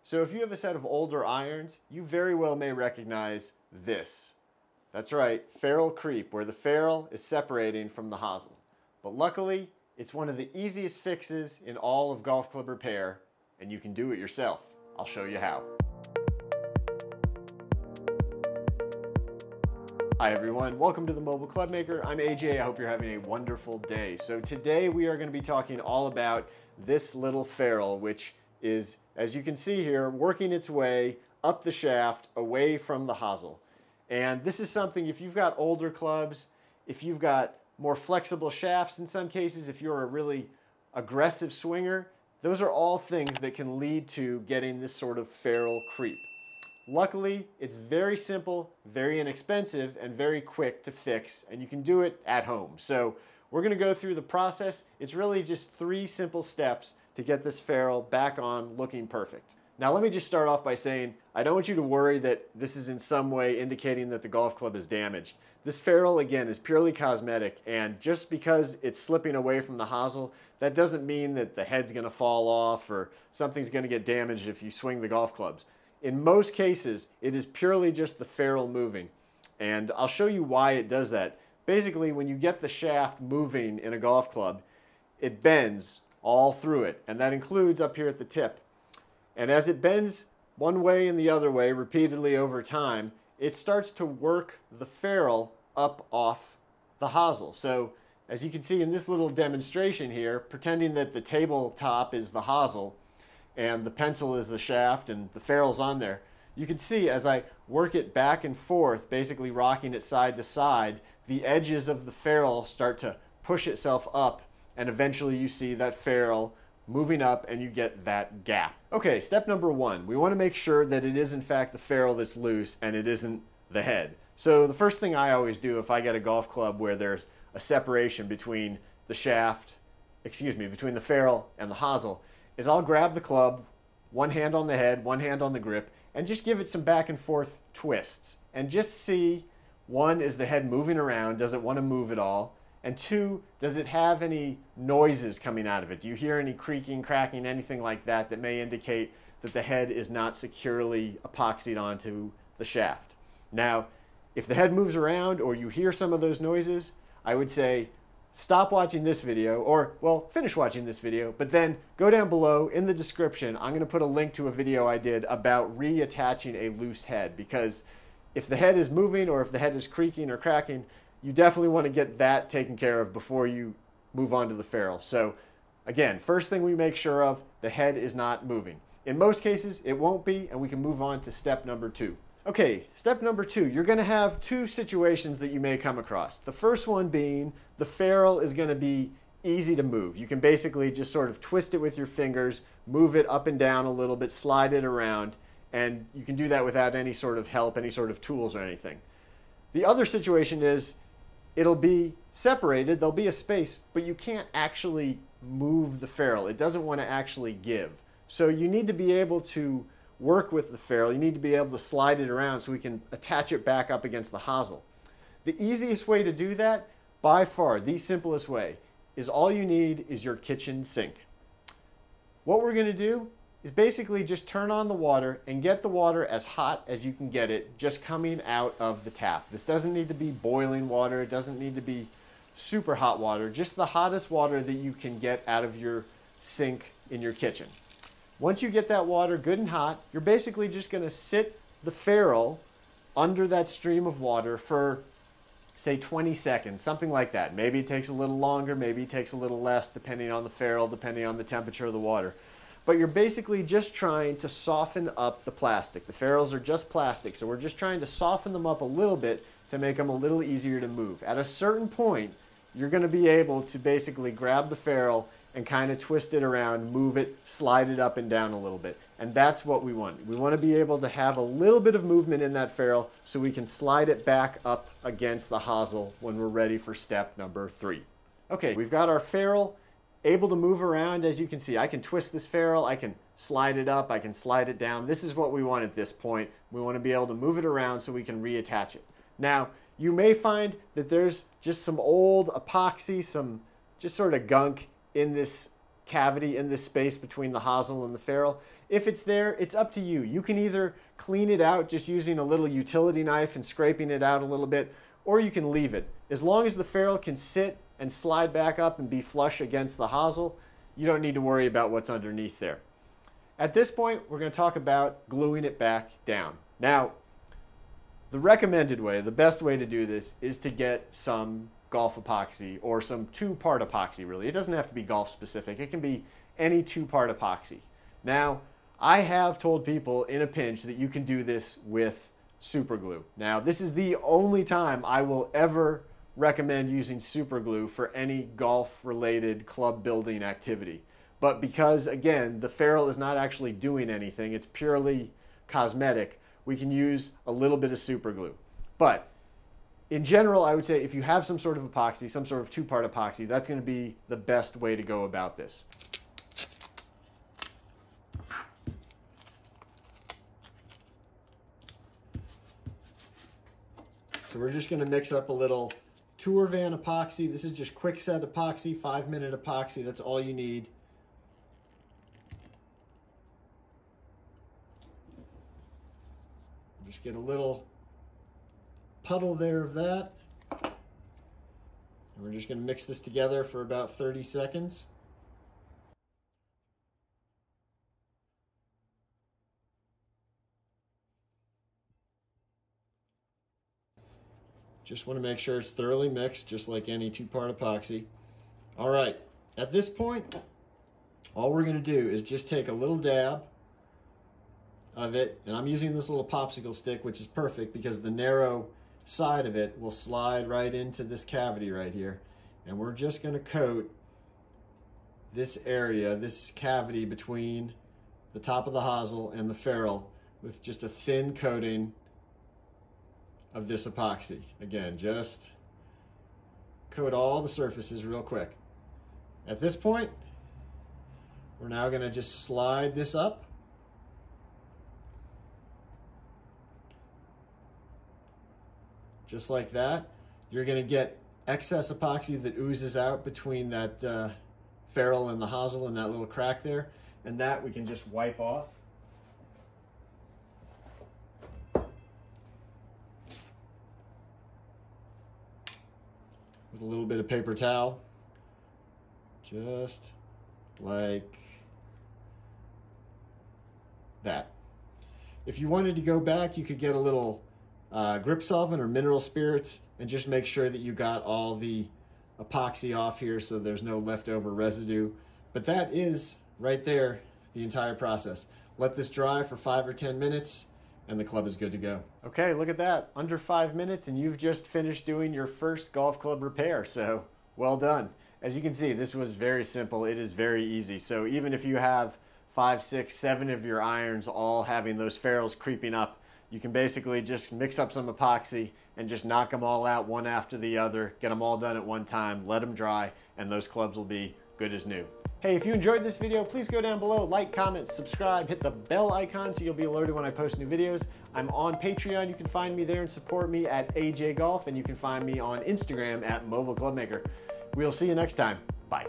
So if you have a set of older irons, you very well may recognize this. That's right, ferrule creep, where the ferrule is separating from the hosel. But luckily, it's one of the easiest fixes in all of golf club repair, and you can do it yourself. I'll show you how. Hi everyone, welcome to the Mobile Club Maker. I'm AJ, I hope you're having a wonderful day. So today we are going to be talking all about this little ferrule, which is, as you can see here, working its way up the shaft away from the hosel. And this is something, if you've got older clubs, if you've got more flexible shafts in some cases, if you're a really aggressive swinger, those are all things that can lead to getting this sort of ferrule creep. Luckily, it's very simple, very inexpensive, and very quick to fix, and you can do it at home. So we're going to go through the process. It's really just 3 simple steps to get this ferrule back on looking perfect. Now let me just start off by saying, I don't want you to worry that this is in some way indicating that the golf club is damaged. This ferrule, again, is purely cosmetic, and just because it's slipping away from the hosel, that doesn't mean that the head's going to fall off or something's going to get damaged if you swing the golf clubs. In most cases, it is purely just the ferrule moving, and I'll show you why it does that. Basically, when you get the shaft moving in a golf club, it bends all through it, and that includes up here at the tip. And as it bends one way and the other way repeatedly over time, it starts to work the ferrule up off the hosel. So as you can see in this little demonstration here, pretending that the tabletop is the hosel and the pencil is the shaft and the ferrule's on there, you can see as I work it back and forth, basically rocking it side to side, the edges of the ferrule start to push itself up, and eventually you see that ferrule moving up and you get that gap. Okay, step number 1, we want to make sure that it is in fact the ferrule that's loose and it isn't the head. So the first thing I always do if I get a golf club where there's a separation between the shaft, between the ferrule and the hosel, is I'll grab the club, one hand on the head, one hand on the grip, and just give it some back and forth twists. And just see, 1, is the head moving around? Does it want to move at all? And 2, does it have any noises coming out of it? Do you hear any creaking, cracking, anything like that that may indicate that the head is not securely epoxied onto the shaft? Now, if the head moves around or you hear some of those noises, I would say stop watching this video, or, well, finish watching this video, but then go down below in the description. I'm going to put a link to a video I did about reattaching a loose head, because if the head is moving or if the head is creaking or cracking, you definitely want to get that taken care of before you move on to the ferrule. So again, first thing we make sure of, the head is not moving. In most cases, it won't be, and we can move on to step number 2. Okay, step number 2, you're going to have 2 situations that you may come across. The first one being the ferrule is going to be easy to move. You can basically just sort of twist it with your fingers, move it up and down a little bit, slide it around, and you can do that without any sort of help, any sort of tools or anything. The other situation is it'll be separated, there'll be a space, but you can't actually move the ferrule. It doesn't want to actually give. So you need to be able to work with the ferrule. You need to be able to slide it around so we can attach it back up against the hosel. The easiest way to do that, by far the simplest way, is all you need is your kitchen sink. What we're going to do is basically just turn on the water and get the water as hot as you can get it just coming out of the tap. This doesn't need to be boiling water. It doesn't need to be super hot water. Just the hottest water that you can get out of your sink in your kitchen. Once you get that water good and hot, you're basically just going to sit the ferrule under that stream of water for, say, 20 seconds, something like that. Maybe it takes a little longer, maybe it takes a little less, depending on the ferrule, depending on the temperature of the water. But you're basically just trying to soften up the plastic. The ferrules are just plastic, so we're just trying to soften them up a little bit to make them a little easier to move. At a certain point, you're going to be able to basically grab the ferrule and kind of twist it around, move it, slide it up and down a little bit. And that's what we want. We want to be able to have a little bit of movement in that ferrule so we can slide it back up against the hosel when we're ready for step number 3. Okay, we've got our ferrule able to move around. As you can see, I can twist this ferrule, I can slide it up, I can slide it down. This is what we want at this point. We want to be able to move it around so we can reattach it. Now, you may find that there's just some old epoxy, some just sort of gunk in this cavity in this space between the hosel and the ferrule. If it's there, it's up to you. You can either clean it out just using a little utility knife and scraping it out a little bit, or you can leave it. As long as the ferrule can sit and slide back up and be flush against the hosel, you don't need to worry about what's underneath there. At this point, we're going to talk about gluing it back down. Now, the recommended way, the best way to do this is to get some golf epoxy or some two-part epoxy, really. It doesn't have to be golf specific. It can be any two-part epoxy. Now, I have told people in a pinch that you can do this with super glue. Now, this is the only time I will ever recommend using super glue for any golf-related club building activity. But because, again, the ferrule is not actually doing anything, it's purely cosmetic, we can use a little bit of super glue. But in general, I would say if you have some sort of epoxy, some sort of two-part epoxy, that's going to be the best way to go about this. So we're just going to mix up a little Tour Van epoxy. This is just quick set epoxy, 5-minute epoxy. That's all you need. Just get a little puddle there of that. And we're just going to mix this together for about 30 seconds. Just want to make sure it's thoroughly mixed, just like any two-part epoxy. All right, at this point, all we're going to do is just take a little dab of it, and I'm using this little popsicle stick, which is perfect because the narrow side of it will slide right into this cavity right here. And we're just going to coat this area, this cavity between the top of the hosel and the ferrule with just a thin coating of this epoxy. Again, just coat all the surfaces real quick. At this point, we're now going to just slide this up. Just like that. You're going to get excess epoxy that oozes out between that ferrule and the hosel and that little crack there. And that we can just wipe off. With a little bit of paper towel. Just like that. If you wanted to go back, you could get a little grip solvent or mineral spirits and just make sure that you got all the epoxy off here so there's no leftover residue. But that is right there the entire process. Let this dry for 5 or 10 minutes and the club is good to go. Okay, look at that. Under 5 minutes and you've just finished doing your first golf club repair. So well done. As you can see, this was very simple. It is very easy. So even if you have 5, 6, 7 of your irons all having those ferrules creeping up, you can basically just mix up some epoxy and just knock them all out one after the other, get them all done at one time, let them dry, and those clubs will be good as new. Hey, if you enjoyed this video, please go down below, like, comment, subscribe, hit the bell icon so you'll be alerted when I post new videos. I'm on Patreon. You can find me there and support me at AJ Golf, and you can find me on Instagram at Mobile Club Maker. We'll see you next time. Bye.